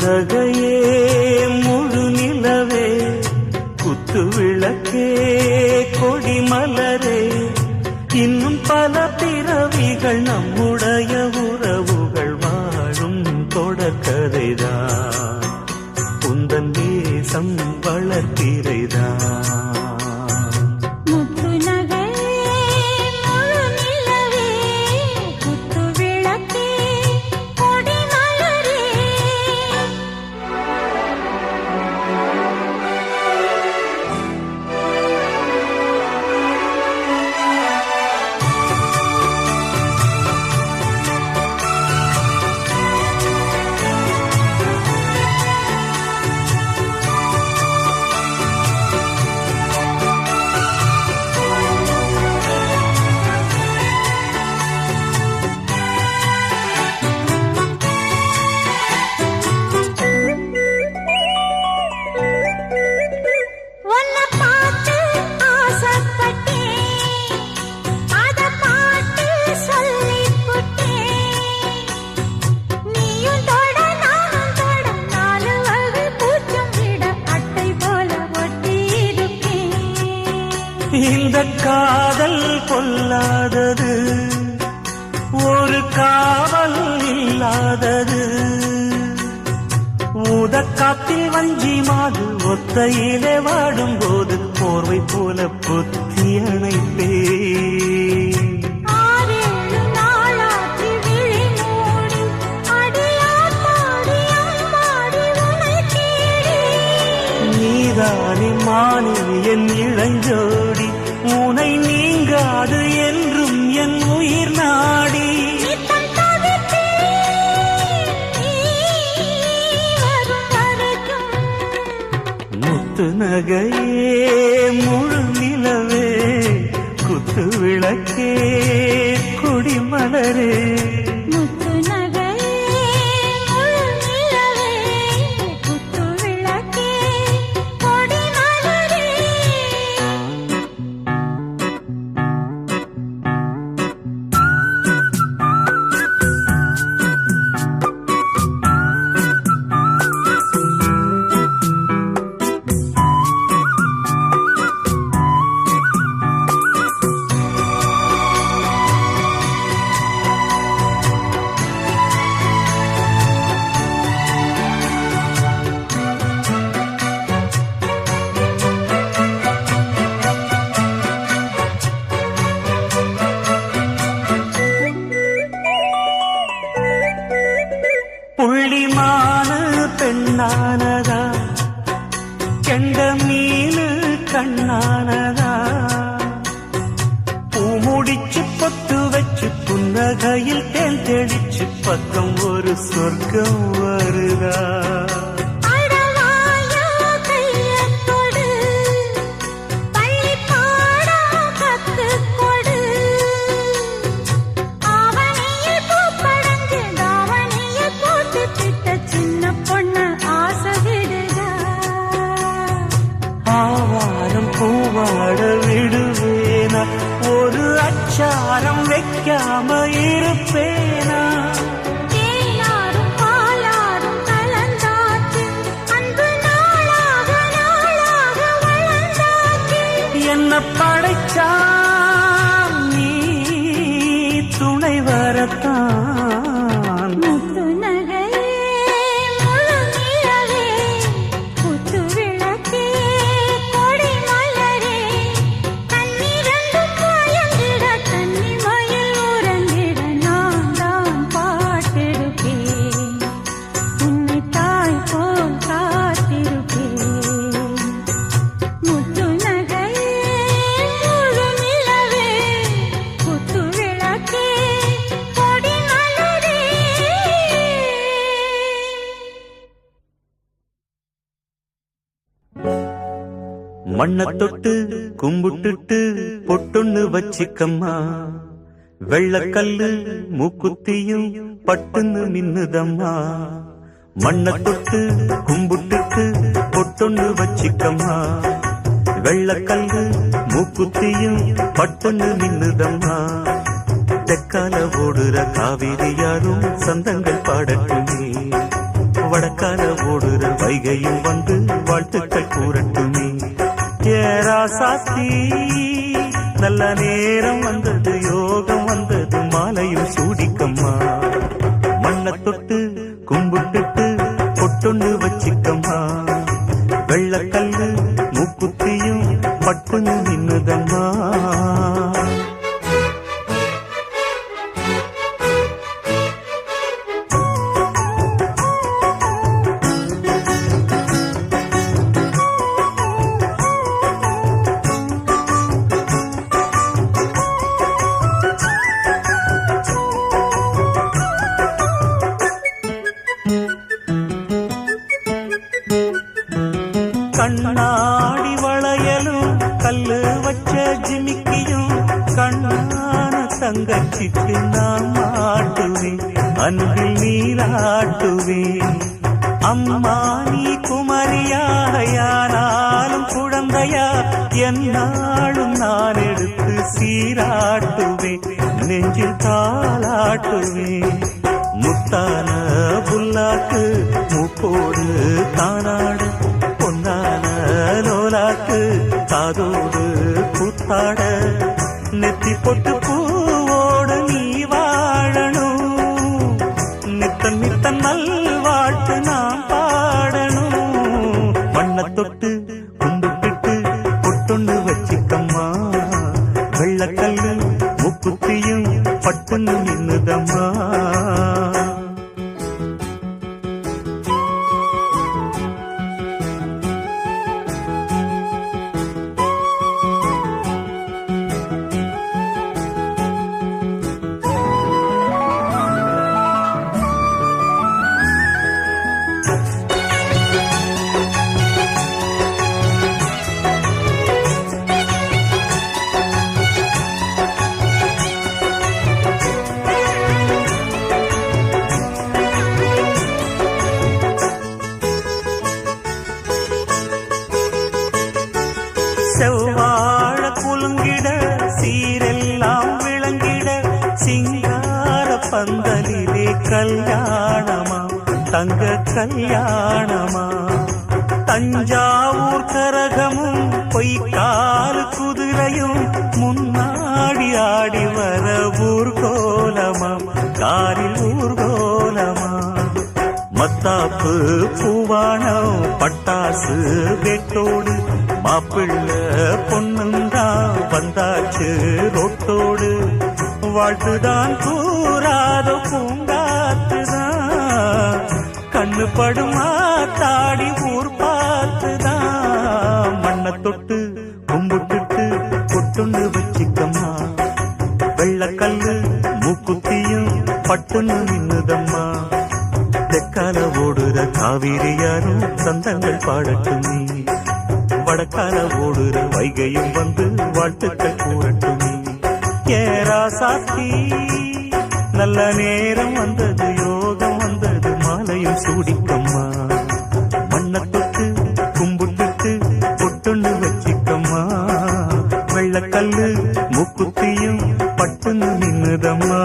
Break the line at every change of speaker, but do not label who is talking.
நகையே முழு நிலவே குத்து விளக்கே கொடி மலரே இன்னும் பல பிறவிகள் நம்முடைய உறவுகள் வாழும் தொடர்கதைதான் உந்தன் தேசம் வளர்த்திரைதான் இந்த காதல் கொல்லாதது ஒரு காவல் இல்லாதது ஊதக்காத்தில் வஞ்சி மாது ஒத்தையிலே வாடும் போது போர்வை போல புத்தி அணைப்பே நீதானே மானே என் இளஞ்சோடி உனை நீங்காது என்றும் என் உயிர் நாடி முத்து நகையே முழு நிலவே குத்து விளக்கே கொடி மலரே புள்ளிமான பெண்ணானதா கெண்ட மீனு கண்ணானதா பூ முடிச்சு பொட்டு வச்சு புன்னகையில் தேன் தெளிச்சு பக்கம் ஒரு சொர்க்கம் வருதா பூவாட விடுவேனா ஒரு அச்சாரம் வைக்காம இருப்பேனா மண்ண தொட்டு கும்பிட்டுட்டு பொட்டொன்னு வச்சிக்கம்மா, வெள்ளக்கல்லு மூக்குத்தியும் பட்டுன்னு மின்னுதம்மா. மண்ண தொட்டு கும்பிட்டுட்டு பொட்டொன்னு வச்சிக்கம்மா, வெள்ளக்கல்லு மூக்குத்தியும் பட்டுன்னு மின்னுதம்மா. தெற்கால ஓடுற காவிரி யாரும் சந்தங்கள் பாடட்டுமே, வடக்கால ஓடுற வைகையும் வந்து வாழ்த்துக்கள் கூறட்டுமே. ஏராசாத்தி நல்ல நேரம் வந்தது, யோகம் வந்தது, மாலையும் சூடிக்கம்மா. மண்ண தொட்டு கும்பிட்டுட்டு பொட்டொன்னு வச்சிக்கம்மா, வெள்ளக்கல்லு மூக்குத்தியும் பட்டுன்னு நின்னுதம்மா. கண்ணாடி வளையலும் கல்லு வச்ச ஜிமிக்கியும் கண்ணான தங்கச்சிக்கு நான் மாட்டுவேன், அன்பில் நீராட்டுவேன். அம்மா நீ குமரியாயானாலும் குழந்தையா, என்னாலும் நான் எடுத்து சீராட்டுவேன், நெஞ்சில் தாளாட்டுவேன். முத்தான புல்லாக்கு மூக்கோடு தானாடு, பொன்னான லோலாக்கு காதோடு கூத்தாட, நெத்தி பொட்டு பூவோடு நீ வாழணும், நித்தன் நித்தன் நல்வாழ்த்து நான் பாடணும். மண்ண தொட்டு கும்பிட்டுட்டு பொட்டொன்னு வச்சிக்கம்மா, வெள்ளக்கல்லு மூக்குத்தியும் பட்டுன்னு நின்னுதம்மா. செவ்வாழ குலுங்கிட சீரெல்லாம் விளங்கிட, சிங்கார பந்தலிலே கல்யாணமா, தங்க கல்யாணமா. தஞ்சாவூர் கரகமும் பொய்க்கால் குதிரையும் முன்னாடி ஆடி வர ஊர்கோலமா, காரில் ஊர்கோலமா. மத்தாப்பு பூவானம் பட்டாசு வெட்டோடு, மாப்பிள்ள பொண்ணுந்தா வந்தாச்சு ரோட்டோடு. வாழ்த்துதான் கூறாத பூங்காத்துதான், கண்ணு படுமா தாடி ஊர் பார்த்துதான். மண்ண தொட்டு கும்பிட்டுட்டு பொட்டொன்னு வச்சிக்கம்மா, வெள்ளக்கல்லு மூக்குத்தியும் பட்டுன்னு நின்னுதம்மா. தெற்கால ஓடுற காவிரி யாரும் சந்தங்கள் பாடட்டுமே, வடக்கால ஓடுற வைகையும் வந்து வாழ்த்துக்கள் கூறட்டுமே. ஏராசாத்தி நல்ல நேரம் வந்தது, யோகம் வந்தது, மாலையும் சூடிக்கம்மா. மண்ண தொட்டு கும்பிட்டுட்டு பொட்டொன்னு வச்சிக்கம்மா, வெள்ளக்கல்லு மூக்குத்தியும் பட்டுன்னு நின்னுதம்மா.